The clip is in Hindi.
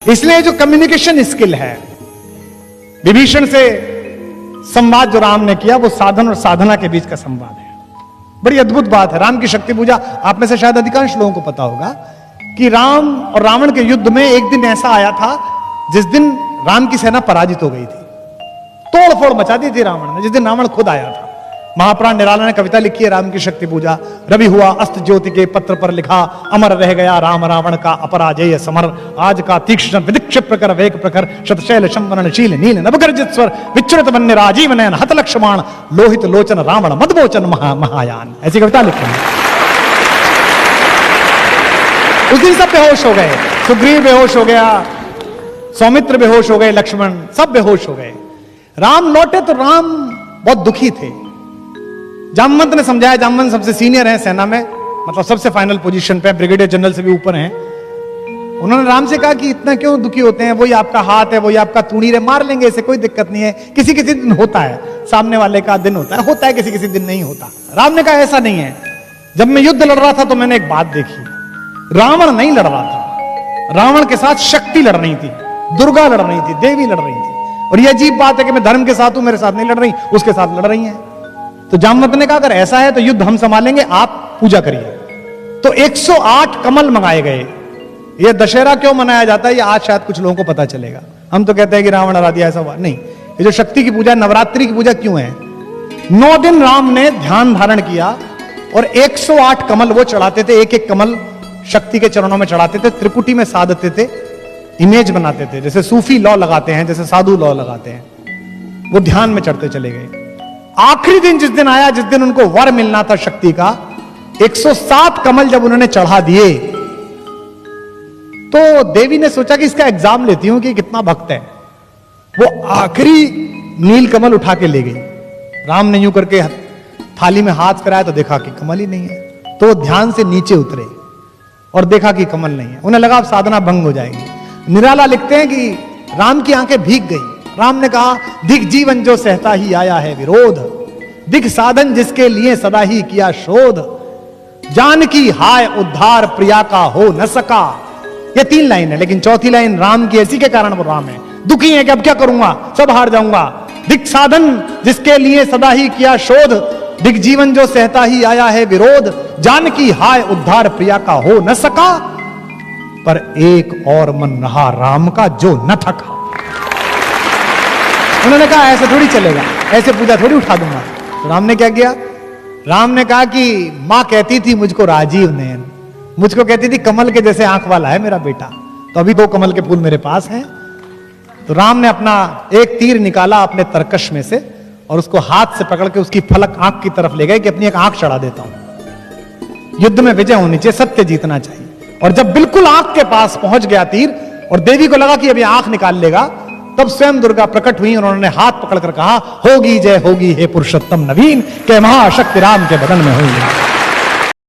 इसलिए जो कम्युनिकेशन स्किल है, विभीषण से संवाद जो राम ने किया वो साधन और साधना के बीच का संवाद है। बड़ी अद्भुत बात है। राम की शक्ति पूजा आप में से शायद अधिकांश लोगों को पता होगा कि राम और रावण के युद्ध में एक दिन ऐसा आया था जिस दिन राम की सेना पराजित हो गई थी, तोड़फोड़ मचा दी थी रावण ने, जिस दिन रावण खुद आया था। महाप्राण निराला ने कविता लिखी है राम की शक्ति पूजा। रवि हुआ अस्त ज्योति के पत्र पर लिखा, अमर रह गया राम रावण का अपराजेय समर। आज का तीक्ष्ण विदिक्षिप प्रकर वेग प्रखर, शतशैल शंवरणशील नील नभगर्जित स्वर, विच्युत वन्य राजीव नयन हत लक्ष्मण, लोहित लोचन रावण मदमोचन महायान। ऐसी कविता लिखी है। उस दिन सब बेहोश हो गए, सुग्रीव बेहोश हो गया, सौमित्र बेहोश हो गए, लक्ष्मण सब बेहोश हो गए। राम लौटे तो राम बहुत दुखी थे। जामवंत ने समझाया, जामवंत सबसे सीनियर है सेना में, मतलब सबसे फाइनल पोजीशन पे, ब्रिगेडियर जनरल से भी ऊपर हैं। उन्होंने राम से कहा कि इतना क्यों दुखी होते हैं, वही आपका हाथ है, वही आपका तूणीर है, मार लेंगे, इसे कोई दिक्कत नहीं है। किसी किसी दिन होता है, सामने वाले का दिन होता है किसी किसी दिन नहीं होता। राम ने कहा ऐसा नहीं है। जब मैं युद्ध लड़ रहा था तो मैंने एक बात देखी, रावण नहीं लड़ रहा था, रावण के साथ शक्ति लड़ रही थी, दुर्गा लड़ रही थी, देवी लड़ रही थी। और यह अजीब बात है कि मैं धर्म के साथ हूं, मेरे साथ नहीं लड़ रही, उसके साथ लड़ रही हैं। तो जामवंत ने कहा अगर ऐसा है तो युद्ध हम संभालेंगे, आप पूजा करिए। तो 108 कमल मंगाए गए। यह दशहरा क्यों मनाया जाता है, ये आज शायद कुछ लोगों को पता चलेगा। हम तो कहते हैं कि रावण हरा दिया, ऐसा हुआ नहीं। ये जो शक्ति की पूजा, नवरात्रि की पूजा क्यों है? 9 दिन राम ने ध्यान धारण किया और 108 कमल वो चढ़ाते थे, एक एक कमल शक्ति के चरणों में चढ़ाते थे, त्रिपुटी में साधते थे, इमेज बनाते थे, जैसे सूफी लौ लगाते हैं, जैसे साधु लौ लगाते हैं। वो ध्यान में चढ़ते चले गए। आखिरी दिन जिस दिन आया, जिस दिन उनको वर मिलना था शक्ति का, 107 कमल जब उन्होंने चढ़ा दिए तो देवी ने सोचा कि इसका एग्जाम लेती हूं कि कितना भक्त है। वो आखिरी नील कमल उठा के ले गई। राम ने यूं करके थाली में हाथ कराया तो देखा कि कमल ही नहीं है। तो ध्यान से नीचे उतरे और देखा कि कमल नहीं है। उन्हें लगा अब साधना भंग हो जाएगी। निराला लिखते हैं कि राम की आंखें भीग गई। राम ने कहा दिख जीवन जो सहता ही आया है विरोध, दिख साधन जिसके लिए सदा ही किया शोध, जान की हाय उद्धार प्रिया का हो न सका। ये 3 लाइन है, लेकिन चौथी लाइन राम की, ऐसी के कारण वो राम है। दुखी है कि अब क्या करूंगा, सब हार जाऊंगा। दिख साधन जिसके लिए सदा ही किया शोध, दिख जीवन जो सहता ही आया है विरोध, जान की हाय उद्धार प्रिया का हो न सका, पर एक और मन रहा राम का जो न थका। उन्होंने कहा ऐसे थोड़ी चलेगा, ऐसे पूजा थोड़ी उठा दूंगा। तो राम ने क्या किया? राम ने कहा कि मां कहती थी मुझको राजीव नयन, मुझको कहती थी कमल के जैसे आंख वाला है मेरा बेटा, तो अभी 2 कमल के फूल मेरे पास हैं। तो राम ने अपना एक तीर निकाला अपने तरकश में से और उसको हाथ से पकड़ के उसकी फलक आंख की तरफ ले गए कि अपनी एक आंख चढ़ा देता हूं। युद्ध में विजय होनी चाहिए, सत्य जीतना चाहिए। और जब बिल्कुल आंख के पास पहुंच गया तीर और देवी को लगा कि अभी आंख निकाल लेगा, तब स्वयं दुर्गा प्रकट हुई और उन्होंने हाथ पकड़कर कहा होगी जय होगी हे पुरुषोत्तम नवीन, के महाशक्ति राम के बदन में हुई।